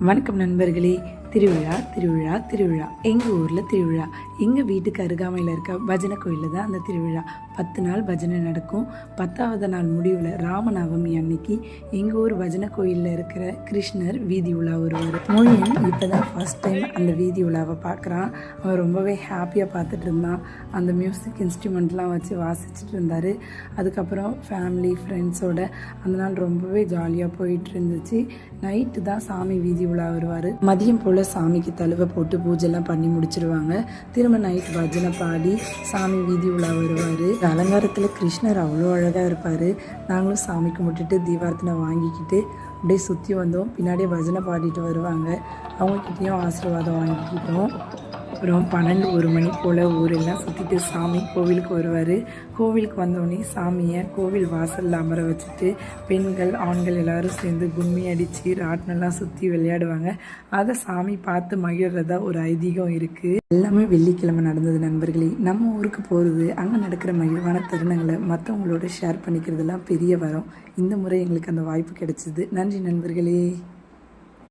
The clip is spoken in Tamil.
வணக்கம் நண்பர்களே. திருவிழா திருவிழா திருவிழா எங்கள் ஊரில் திருவிழா. எங்கள் வீட்டுக்கு அருகாமையில் இருக்க பஜனை கோயிலில் தான் அந்த திருவிழா. 10 நாள் பஜனை நடக்கும். 10ஆவது நாள் முடிவில் ராமநவமி அன்னைக்கு எங்கள் ஊர் பஜனை கோயிலில் இருக்கிற கிருஷ்ணர் வீதி உலா வருவார். மொழியன் இப்போ தான் ஃபஸ்ட் டைம் அந்த வீதி உலாவை பார்க்குறான். அவன் ரொம்பவே ஹாப்பியாக பார்த்துட்டு இருந்தான். அந்த மியூசிக் இன்ஸ்ட்ருமெண்ட்லாம் வச்சு வாசிச்சுட்டு இருந்தார். அதுக்கப்புறம் ஃபேமிலி ஃப்ரெண்ட்ஸோட அந்த நாள் ரொம்பவே ஜாலியாக போயிட்டு இருந்துச்சு. நைட்டு தான் சாமி வீதி உலா வருவார். மதியம் போல் சாமிக்கு தழுவை போட்டு பூஜைலாம் பண்ணி முடிச்சிருவாங்க. திரும்ப நைட் பஜனை பாடி சாமி வீதி உலா வருவார். அலங்காரத்தில் கிருஷ்ணர் அவ்வளோ அழகாக இருப்பார். நாங்களும் சாமி கும்பிட்டுட்டு தீபார்த்தனை வாங்கிக்கிட்டு அப்படியே சுற்றி வந்தோம். பின்னாடியே பஜனை பாடிட்டு வருவாங்க. அவங்கக்கிட்டேயும் ஆசீர்வாதம் வாங்கிக்கிட்டோம். அப்புறம் 12-1 மணி போல் ஊரெல்லாம் சுற்றிட்டு சாமி கோவிலுக்கு வருவார். கோவிலுக்கு வந்தோடனே சாமியை கோவில் வாசலில் அமர வச்சுட்டு பெண்கள் ஆண்கள் எல்லோரும் சேர்ந்து கும்மி அடித்து ராட்டினெல்லாம் சுற்றி விளையாடுவாங்க. அதை சாமி பார்த்து மகிழ்றதா ஒரு ஐதீகம் இருக்குது. எல்லாமே வெள்ளிக்கிழமை நடந்தது நண்பர்களே. நம்ம ஊருக்கு போகிறது, அங்கே நடக்கிற மகிழ்வான தருணங்களை மற்றவங்களோட ஷேர் பண்ணிக்கிறதுலாம் பெரிய வரம். இந்த முறை எங்களுக்கு அந்த வாய்ப்பு கிடைச்சிது. நன்றி நண்பர்களே.